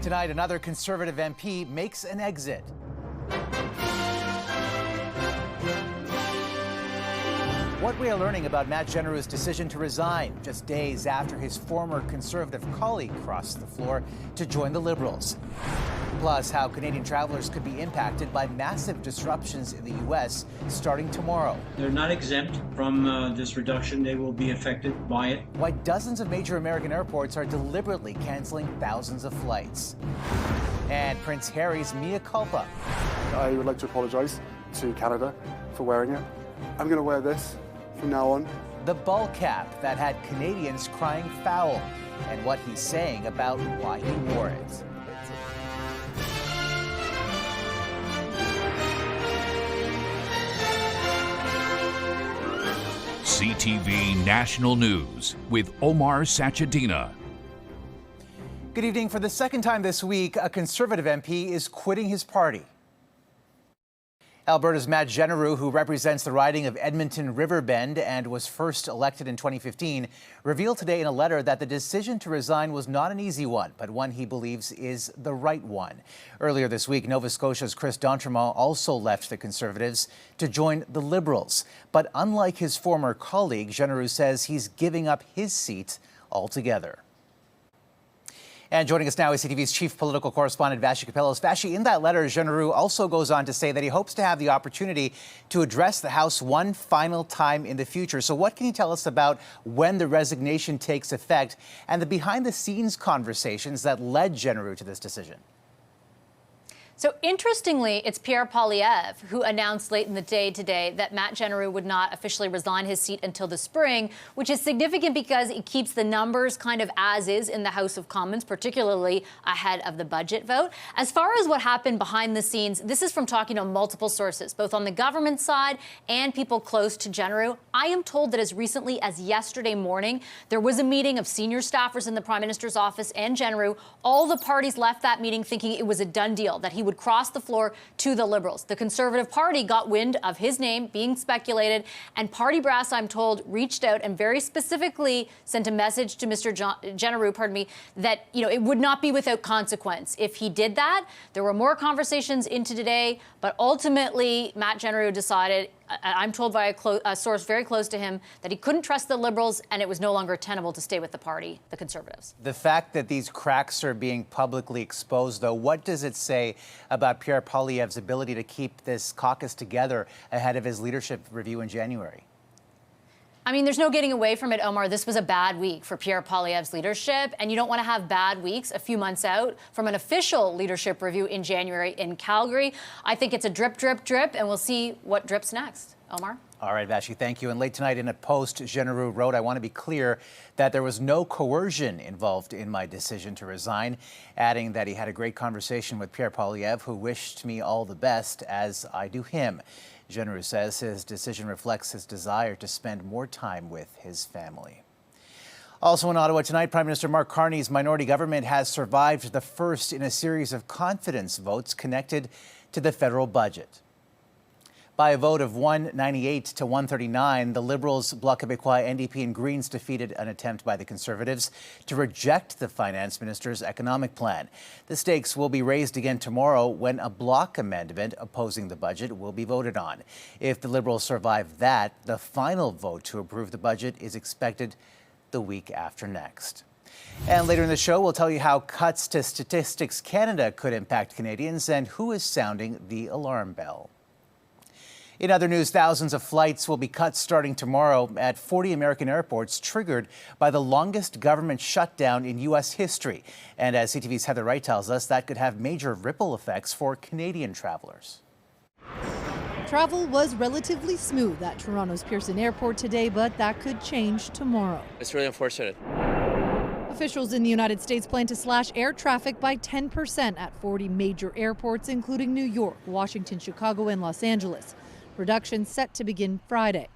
Tonight, another Conservative MP makes an exit. What we are learning about Matt Jeneroux's decision to resign just days after his former Conservative colleague crossed the floor to join the Liberals. Plus, how Canadian travelers could be impacted by massive disruptions in the U.S. starting tomorrow. They're not exempt from this reduction. They will be affected by it. Why dozens of major American airports are deliberately canceling thousands of flights. And Prince Harry's mea culpa. I would like to apologise to Canada for wearing it. I'm going to wear this from now on. The ball cap that had Canadians crying foul, and what he's saying about why he wore it. CTV National News with Omar Sachedina. Good evening. For the second time this week, a Conservative MP is quitting his party. Alberta's Matt Jeneroux, who represents the riding of Edmonton Riverbend and was first elected in 2015, revealed today in a letter that the decision to resign was not an easy one, but one he believes is the right one. Earlier this week, Nova Scotia's Chris D'Entremont also left the Conservatives to join the Liberals. But unlike his former colleague, Jeneroux says he's giving up his seat altogether. And joining us now is CTV's chief political correspondent, Vassy Kapelos. Vassy, in that letter, Jeneroux also goes on to say that he hopes to have the opportunity to address the House one final time in the future. So what can you tell us about when the resignation takes effect and the behind-the-scenes conversations that led Jeneroux to this decision? So interestingly, it's Pierre who announced late in the day today that Matt Jeneroux would not officially resign his seat until the spring, which is significant because it keeps the numbers kind of as is in the House of Commons, particularly ahead of the budget vote. As far as what happened behind the scenes, this is from talking to multiple sources, both on the government side and people close to Jeneroux. I am told that as recently as yesterday morning, there was a meeting of senior staffers in the Prime Minister's office and Jeneroux. All the parties left that meeting thinking it was a done deal, that he would cross the floor to the Liberals. The Conservative Party got wind of his name being speculated, and party brass, I'm told, reached out and very specifically sent a message to Mr. Jeneroux, that it would not be without consequence if he did that. There were more conversations into today, but ultimately Matt Jeneroux decided, I'm told by a source very close to him, that he couldn't trust the Liberals and it was no longer tenable to stay with the party, the Conservatives. The fact that these cracks are being publicly exposed, though, what does it say about Pierre Poilievre's ability to keep this caucus together ahead of his leadership review in January? I mean, there's no getting away from it, Omar. This was a bad week for Pierre Poilievre's leadership, and you don't want to have bad weeks a few months out from an official leadership review in January in Calgary. I think it's a drip, drip, drip, and we'll see what drips next. Omar? All right, Vassy, thank you. And late tonight in a post, Jeneroux wrote, "I want to be clear that there was no coercion involved in my decision to resign," adding that he had a great conversation with Pierre Poilievre, who wished me all the best, as I do him. Jeneroux says his decision reflects his desire to spend more time with his family. Also in Ottawa tonight, Prime Minister Mark Carney's minority government has survived the first in a series of confidence votes connected to the federal budget. By a vote of 198 to 139, the Liberals, Bloc Québécois, NDP and Greens defeated an attempt by the Conservatives to reject the finance minister's economic plan. The stakes will be raised again tomorrow when a bloc amendment opposing the budget will be voted on. If the Liberals survive that, the final vote to approve the budget is expected the week after next. And later in the show, we'll tell you how cuts to Statistics Canada could impact Canadians and who is sounding the alarm bell. In other news, thousands of flights will be cut starting tomorrow at 40 American airports, triggered by the longest government shutdown in U.S. history. And as CTV's Heather Wright tells us, that could have major ripple effects for Canadian travelers. Travel was relatively smooth at Toronto's Pearson Airport today, but that could change tomorrow. It's really unfortunate. Officials in the United States plan to slash air traffic by 10% at 40 major airports, including New York, Washington, Chicago, and Los Angeles. Reduction set to begin Friday.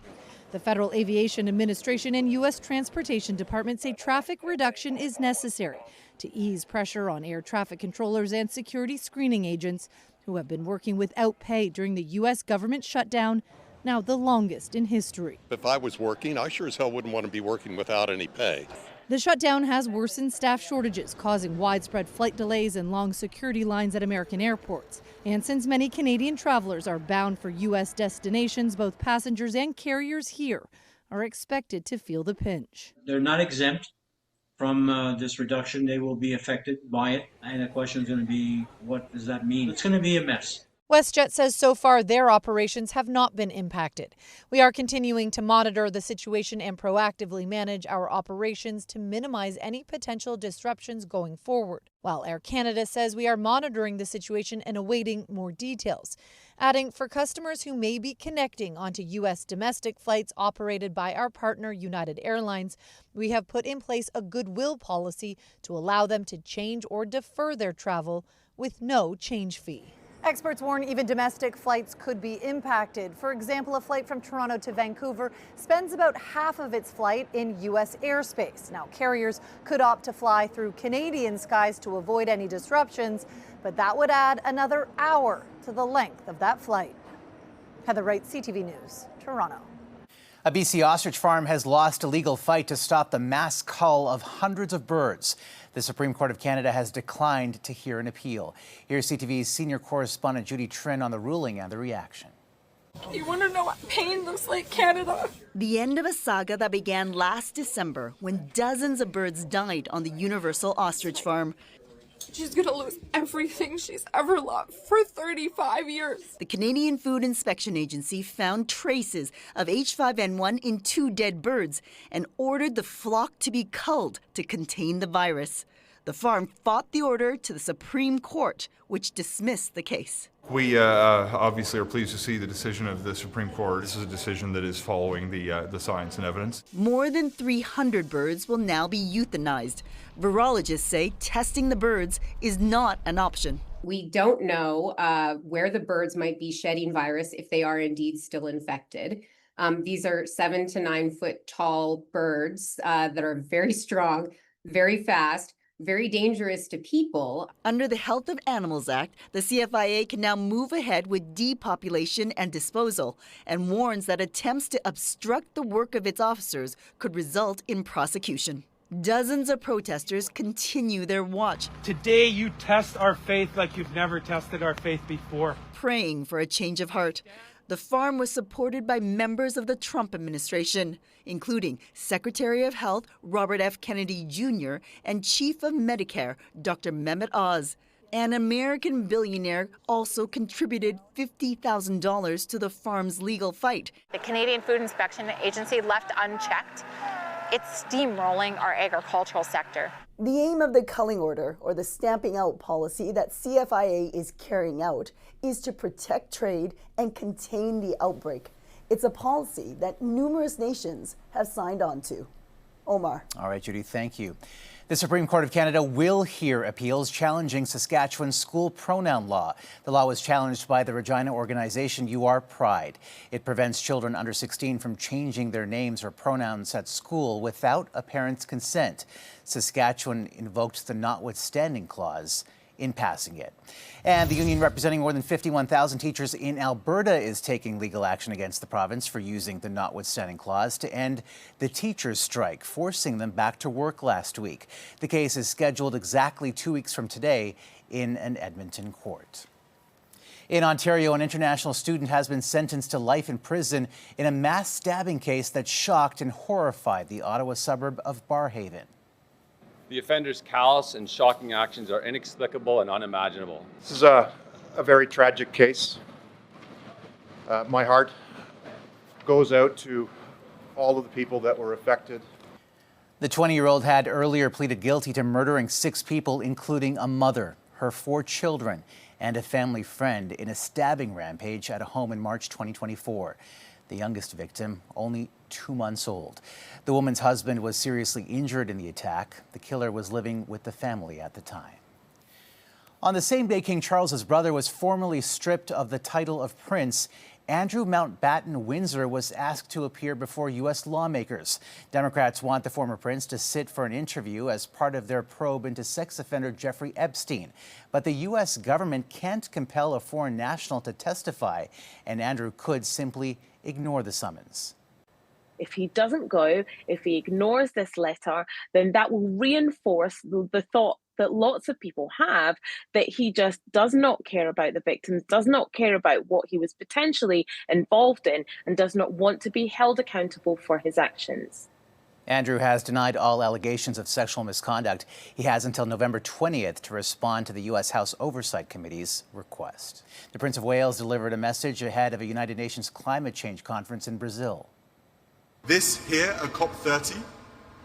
The Federal Aviation Administration and U.S. Transportation Department say traffic reduction is necessary to ease pressure on air traffic controllers and security screening agents who have been working without pay during the U.S. government shutdown, now the longest in history. If I was working, I sure as hell wouldn't want to be working without any pay. The shutdown has worsened staff shortages, causing widespread flight delays and long security lines at American airports. And since many Canadian travelers are bound for U.S. destinations, both passengers and carriers here are expected to feel the pinch. They're not exempt from this reduction. They will be affected by it. And the question is going to be, what does that mean? It's going to be a mess. WestJet says so far their operations have not been impacted. We are continuing to monitor the situation and proactively manage our operations to minimize any potential disruptions going forward. While Air Canada says we are monitoring the situation and awaiting more details, adding for customers who may be connecting onto U.S. domestic flights operated by our partner United Airlines, we have put in place a goodwill policy to allow them to change or defer their travel with no change fee. Experts warn even domestic flights could be impacted. For example, a flight from Toronto to Vancouver spends about half of its flight in U.S. airspace. Now, carriers could opt to fly through Canadian skies to avoid any disruptions, but that would add another hour to the length of that flight. Heather Wright, CTV News, Toronto. A BC ostrich farm has lost a legal fight to stop the mass cull of hundreds of birds. The Supreme Court of Canada has declined to hear an appeal. Here's CTV's senior correspondent Judy Trin on the ruling and the reaction. You want to know what pain looks like, Canada? The end of a saga that began last December when dozens of birds died on the Universal Ostrich Farm. She's going to lose everything she's ever loved for 35 years. The Canadian Food Inspection Agency found traces of H5N1 in 2 dead birds and ordered the flock to be culled to contain the virus. The farm fought the order to the Supreme Court, which dismissed the case. We obviously are pleased to see the decision of the Supreme Court. This is a decision that is following the science and evidence. More than 300 birds will now be euthanized. Virologists say testing the birds is not an option. We don't know where the birds might be shedding virus if they are indeed still infected. These are 7 to 9 foot tall birds that are very strong, very fast, very dangerous to people. Under the Health of Animals Act, the CFIA can now move ahead with depopulation and disposal and warns that attempts to obstruct the work of its officers could result in prosecution. Dozens of protesters continue their march. Today you test our faith like you've never tested our faith before. Praying for a change of heart. The farm was supported by members of the Trump administration, including Secretary of Health Robert F. Kennedy Jr. and Chief of Medicare Dr. Mehmet Oz. An American billionaire also contributed $50,000 to the farm's legal fight. The Canadian Food Inspection Agency, left unchecked, it's steamrolling our agricultural sector. The aim of the culling order, or the stamping out policy that CFIA is carrying out, is to protect trade and contain the outbreak. It's a policy that numerous nations have signed on to. Omar. All right, Judy, thank you. The Supreme Court of Canada will hear appeals challenging Saskatchewan's school pronoun law. The law was challenged by the Regina organization You Are Pride. It prevents children under 16 from changing their names or pronouns at school without a parent's consent. Saskatchewan invoked the notwithstanding clause in passing it. And the union representing more than 51,000 teachers in Alberta is taking legal action against the province for using the notwithstanding clause to end the teachers' strike, forcing them back to work last week. The case is scheduled exactly 2 weeks from today in an Edmonton court. In Ontario, an international student has been sentenced to life in prison in a mass stabbing case that shocked and horrified the Ottawa suburb of Barrhaven. The offender's callous and shocking actions are inexplicable and unimaginable. This is a very tragic case. My heart goes out to all of the people that were affected. The 20-year-old had earlier pleaded guilty to murdering 6 people, including a mother, her 4 children, and a family friend in a stabbing rampage at a home in March 2024. The youngest victim, only 2 months old. The woman's husband was seriously injured in the attack. The killer was living with the family at the time. On the same day King Charles's brother was formally stripped of the title of prince, Andrew Mountbatten Windsor was asked to appear before U.S. lawmakers. Democrats want the former prince to sit for an interview as part of their probe into sex offender Jeffrey Epstein. But the U.S. government can't compel a foreign national to testify, and Andrew could simply ignore the summons. If he doesn't go, if he ignores this letter, then that will reinforce the thought that lots of people have that he just does not care about the victims, does not care about what he was potentially involved in, and does not want to be held accountable for his actions. Andrew has denied all allegations of sexual misconduct. He has until November 20th to respond to the U.S. House Oversight Committee's request. The Prince of Wales delivered a message ahead of a United Nations climate change conference in Brazil. This here at COP30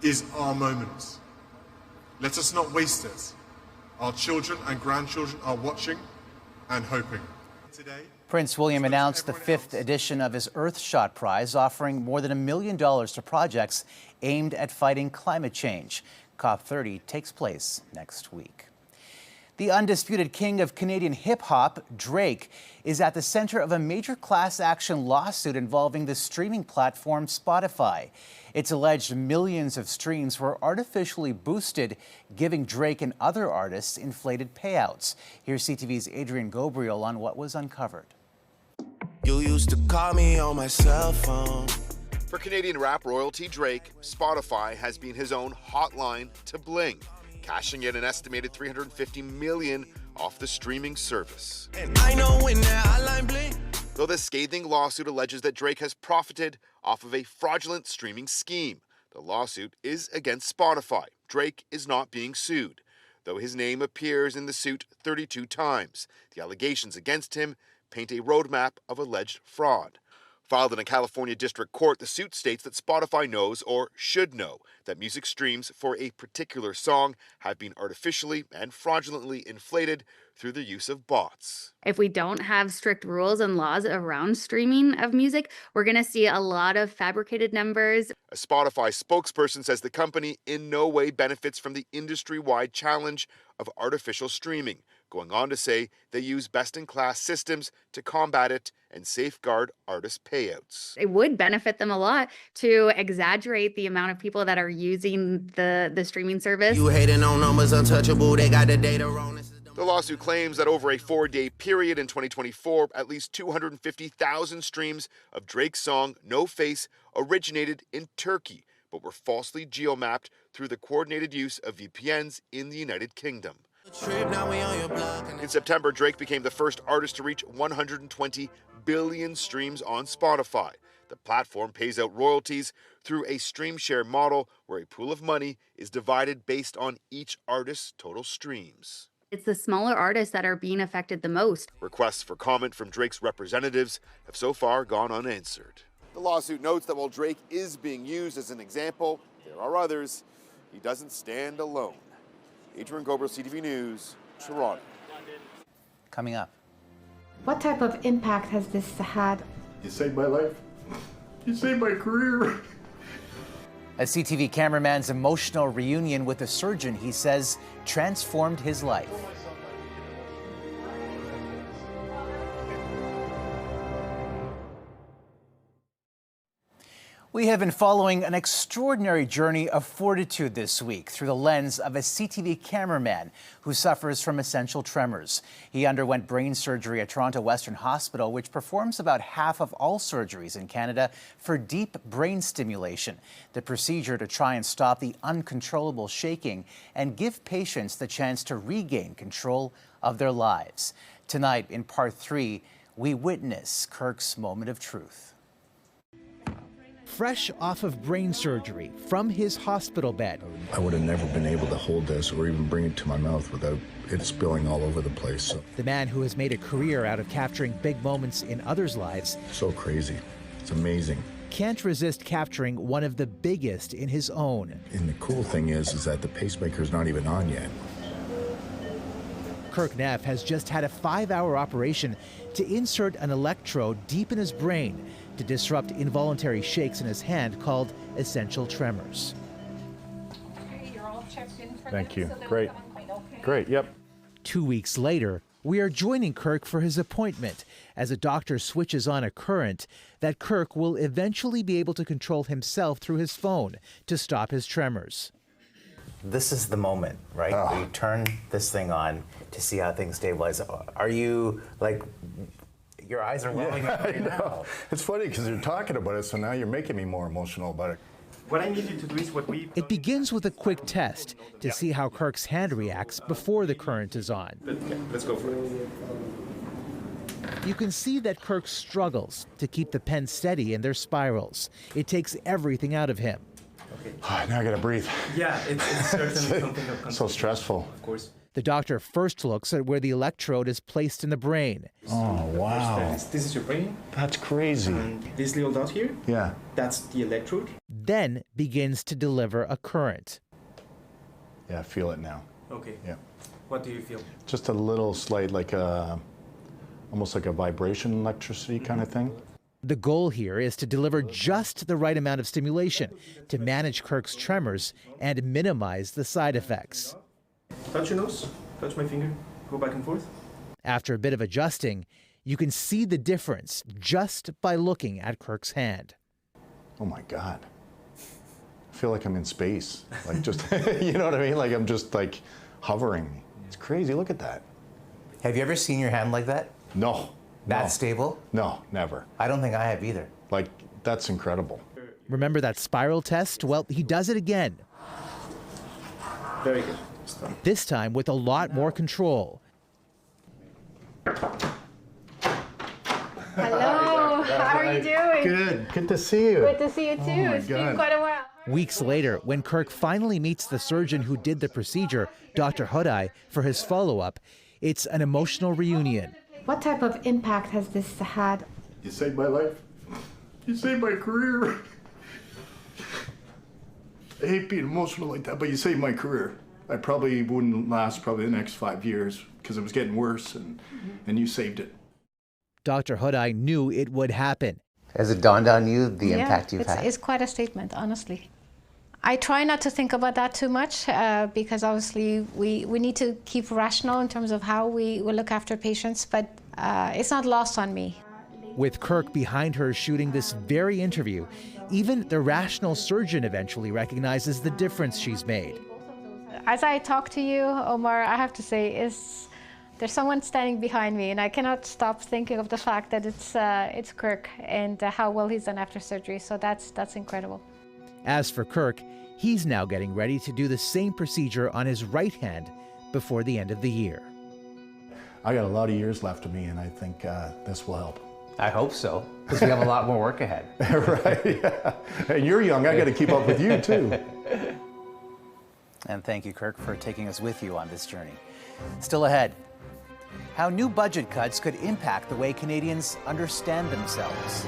is our moment. Let us not waste it. Our children and grandchildren are watching and hoping. Today, Prince William announced the 5th edition of his Earthshot Prize, offering more than $1 million to projects aimed at fighting climate change. COP30 takes place next week. The undisputed king of Canadian hip-hop, Drake, is at the center of a major class action lawsuit involving the streaming platform Spotify. It's alleged millions of streams were artificially boosted, giving Drake and other artists inflated payouts. Here's CTV's Adrian Gobriel on what was uncovered. You used to call me on my cell phone. For Canadian rap royalty Drake, Spotify has been his own hotline to bling, cashing in an estimated $350 million off the streaming service. And I know when that hotline bling. Though the scathing lawsuit alleges that Drake has profited off of a fraudulent streaming scheme, the lawsuit is against Spotify. Drake is not being sued, though his name appears in the suit 32 times. The allegations against him paint a roadmap of alleged fraud. Filed in a California district court, the suit states that Spotify knows, or should know, that music streams for a particular song have been artificially and fraudulently inflated through the use of bots. If we don't have strict rules and laws around streaming of music, we're going to see a lot of fabricated numbers. A Spotify spokesperson says the company in no way benefits from the industry-wide challenge of artificial streaming, going on to say they use best-in-class systems to combat it and safeguard artist payouts. It would benefit them a lot to exaggerate the amount of people that are using the streaming service. You hating on numbers untouchable, they got the data wrong. The lawsuit claims that over a 4-day period in 2024, at least 250,000 streams of Drake's song No Face originated in Turkey, but were falsely geomapped through the coordinated use of VPNs in the United Kingdom. In September, Drake became the first artist to reach 120 billion streams on Spotify. The platform pays out royalties through a stream share model where a pool of money is divided based on each artist's total streams. It's the smaller artists that are being affected the most. Requests for comment from Drake's representatives have so far gone unanswered. The lawsuit notes that while Drake is being used as an example, there are others. He doesn't stand alone. Adrian Gobriel, CTV News, Toronto. Coming up. What type of impact has this had? You saved my life. You saved my career. A CTV cameraman's emotional reunion with a surgeon he says transformed his life. We have been following an extraordinary journey of fortitude this week through the lens of a CTV cameraman who suffers from essential tremors. He underwent brain surgery at Toronto Western Hospital, which performs about half of all surgeries in Canada for deep brain stimulation. The procedure to try and stop the uncontrollable shaking and give patients the chance to regain control of their lives. Tonight, in part 3, we witness Kirk's moment of truth. Fresh off of brain surgery from his hospital bed. I would have never been able to hold this or even bring it to my mouth without it spilling all over the place. So. The man who has made a career out of capturing big moments in others' lives. So crazy. It's amazing. Can't resist capturing one of the biggest in his own. And the cool thing is that the pacemaker's not even on yet. Kirk Neff has just had a 5-hour operation to insert an electrode deep in his brain to disrupt involuntary shakes in his hand called essential tremors. Okay, you're all checked in for Thank this, you. so then Great. we're going, okay? Great, yep. 2 weeks later, we are joining Kirk for his appointment as a doctor switches on a current that Kirk will eventually be able to control himself through his phone to stop his tremors. This is the moment, right? Where you turn this thing on to see how things stabilize. Are you like, Your eyes are welling up right now. It's funny because you're talking about it, so now you're making me more emotional about it. What I need you to do is what we... It begins with a quick test to see how Kirk's hand reacts before the current is on. Okay, let's go for it. You can see that Kirk struggles to keep the pen steady in their spirals. It takes everything out of him. Okay. Now I gotta breathe. Yeah, it's certainly something of concern. So stressful. Of course. The doctor first looks at where the electrode is placed in the brain. Oh, wow. This is your brain. That's crazy. And this little dot here, Yeah. that's the electrode. Then begins to deliver a current. Yeah, I feel it now. Okay. Yeah. What do you feel? Just a little slight, like a, almost like a vibration electricity kind of thing. The goal here is to deliver just the right amount of stimulation to manage Kirk's tremors and minimize the side effects. Touch your nose, touch my finger, go back and forth. After a bit of adjusting, you can see the difference just by looking at Kirk's hand. Oh my God. I feel like I'm in space. Like just, you know what I mean? Like I'm just like hovering. It's crazy, look at that. Have you ever seen your hand like that? No. That stable? No, never. I don't think I have either. Like, that's incredible. Remember that spiral test? Well, he does it again. Very good. This time with a lot more control. Hello, how are you doing? Good to see you. Good to see you too. It's been quite a while. Weeks later, when Kirk finally meets the surgeon who did the procedure, Dr. Hodai, for his follow-up, it's an emotional reunion. What type of impact has this had? You saved my life. You saved my career. I hate being emotional like that, but you saved my career. I probably wouldn't last the next 5 years because it was getting worse, and you saved it. Dr. Hodai knew it would happen. Has it dawned on you the impact you've had? It's quite a statement, honestly. I try not to think about that too much because obviously we need to keep rational in terms of how we look after patients, but it's not lost on me. With Kirk behind her shooting this very interview, even the rational surgeon eventually recognizes the difference she's made. As I talk to you, Omar, I have to say there's someone standing behind me, and I cannot stop thinking of the fact that it's Kirk and how well he's done after surgery. So that's incredible. As for Kirk, he's now getting ready to do the same procedure on his right hand before the end of the year. I got a lot of years left of me, and I think this will help. I hope so, because we have a lot more work ahead. Right, yeah. And you're young, I got to keep up with you too. And thank you, Kirk, for taking us with you on this journey. Still ahead, how new budget cuts could impact the way Canadians understand themselves.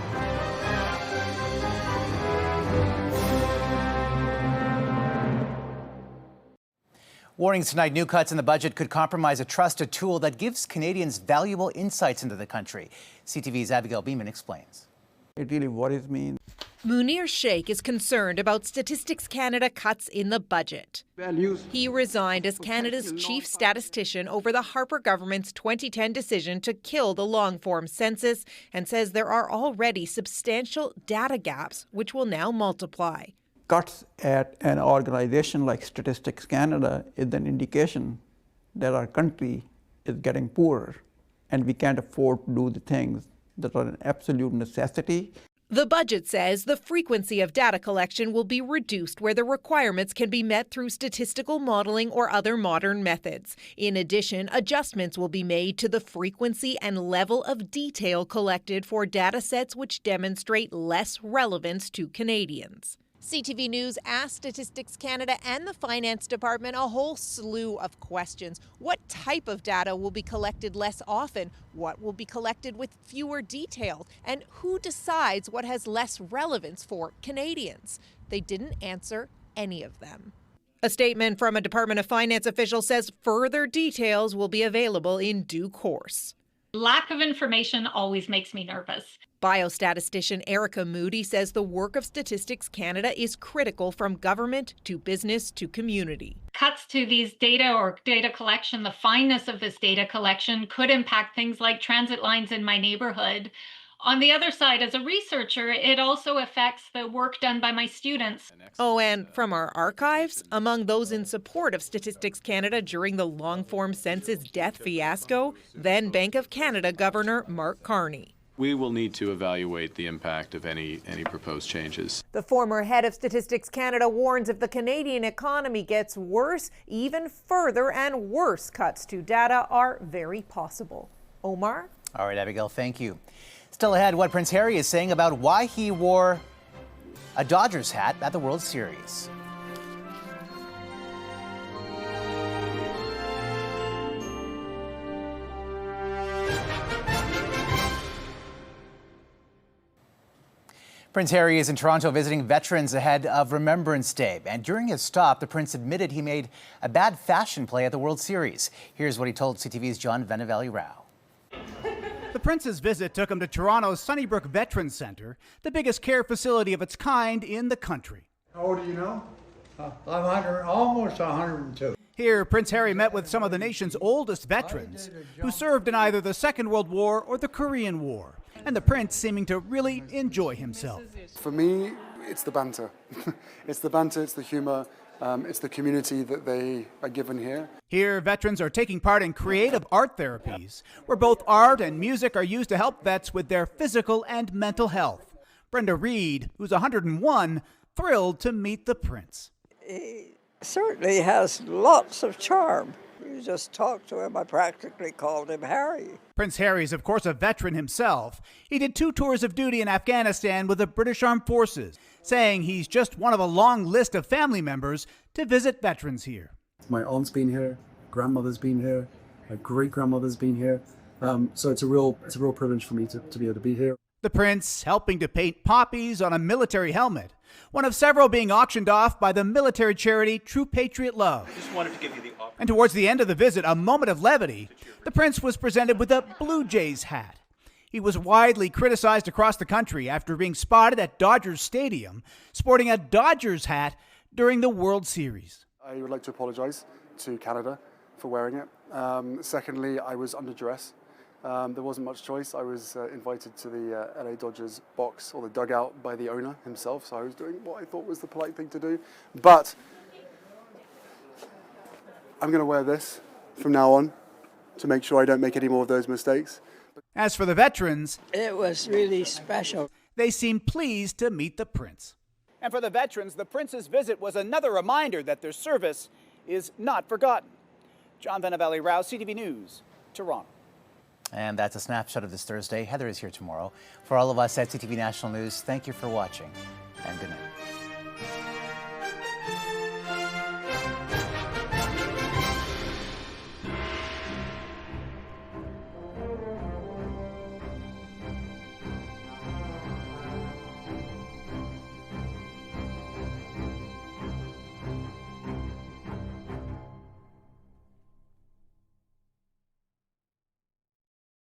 Warnings tonight, new cuts in the budget could compromise a trusted tool that gives Canadians valuable insights into the country. CTV's Abigail Beeman explains. It really worries me. Munir Sheikh is concerned about Statistics Canada cuts in the budget. He resigned as Canada's chief statistician over the Harper government's 2010 decision to kill the long-form census and says there are already substantial data gaps, which will now multiply. Cuts at an organization like Statistics Canada is an indication that our country is getting poorer and we can't afford to do the things that are an absolute necessity. The budget says the frequency of data collection will be reduced where the requirements can be met through statistical modeling or other modern methods. In addition, adjustments will be made to the frequency and level of detail collected for data sets which demonstrate less relevance to Canadians. CTV News asked Statistics Canada and the Finance Department a whole slew of questions. What type of data will be collected less often? What will be collected with fewer details? And who decides what has less relevance for Canadians? They didn't answer any of them. A statement from a Department of Finance official says further details will be available in due course. Lack of information always makes me nervous. Biostatistician Erica Moody says the work of Statistics Canada is critical from government to business to community. Cuts to these data or data collection, the fineness of this data collection could impact things like transit lines in my neighborhood. On the other side, as a researcher, it also affects the work done by my students. Oh, and from our archives, among those in support of Statistics Canada during the long-form census death fiasco, then Bank of Canada Governor Mark Carney. We will need to evaluate the impact of any proposed changes. The former head of Statistics Canada warns if the Canadian economy gets worse, even further and worse cuts to data are very possible. Omar? All right, Abigail, thank you. Still ahead, what Prince Harry is saying about why he wore a Dodgers hat at the World Series. Prince Harry is in Toronto visiting veterans ahead of Remembrance Day. And during his stop, the prince admitted he made a bad fashion play at the World Series. Here's what he told CTV's John Venevalley-Rao. The prince's visit took him to Toronto's Sunnybrook Veterans Centre, the biggest care facility of its kind in the country. How old do you know? I'm almost 102. Here, Prince Harry met with some of the nation's oldest veterans who served in either the Second World War or the Korean War, and the prince seeming to really enjoy himself. For me, it's the banter. It's the banter, it's the humor, it's the community that they are given here. Here, veterans are taking part in creative art therapies, where both art and music are used to help vets with their physical and mental health. Brenda Reed, who's 101, thrilled to meet the prince. He certainly has lots of charm. You just talk to him. I practically called him Harry. Prince Harry's, of course, a veteran himself. He did 2 tours of duty in Afghanistan with the British Armed Forces, saying he's just one of a long list of family members to visit veterans here. My aunt's been here, grandmother's been here, my great-grandmother's been here. So it's a real privilege for me to be able to be here. The prince helping to paint poppies on a military helmet, one of several being auctioned off by the military charity True Patriot Love. Just wanted to give you the And towards the end of the visit, a moment of levity, the prince was presented with a Blue Jays hat. He was widely criticized across the country after being spotted at Dodgers Stadium sporting a Dodgers hat during the World Series. I would like to apologize to Canada for wearing it. Secondly, I was under duress. There wasn't much choice. I was invited to the LA Dodgers box, or the dugout, by the owner himself, so I was doing what I thought was the polite thing to do. But I'm going to wear this from now on to make sure I don't make any more of those mistakes. As for the veterans, it was really special. They seemed pleased to meet the prince. And for the veterans, the prince's visit was another reminder that their service is not forgotten. John Venevalley-Rao, CTV News, Toronto. And that's a snapshot of this Thursday. Heather is here tomorrow. For all of us at CTV National News, thank you for watching, and good night.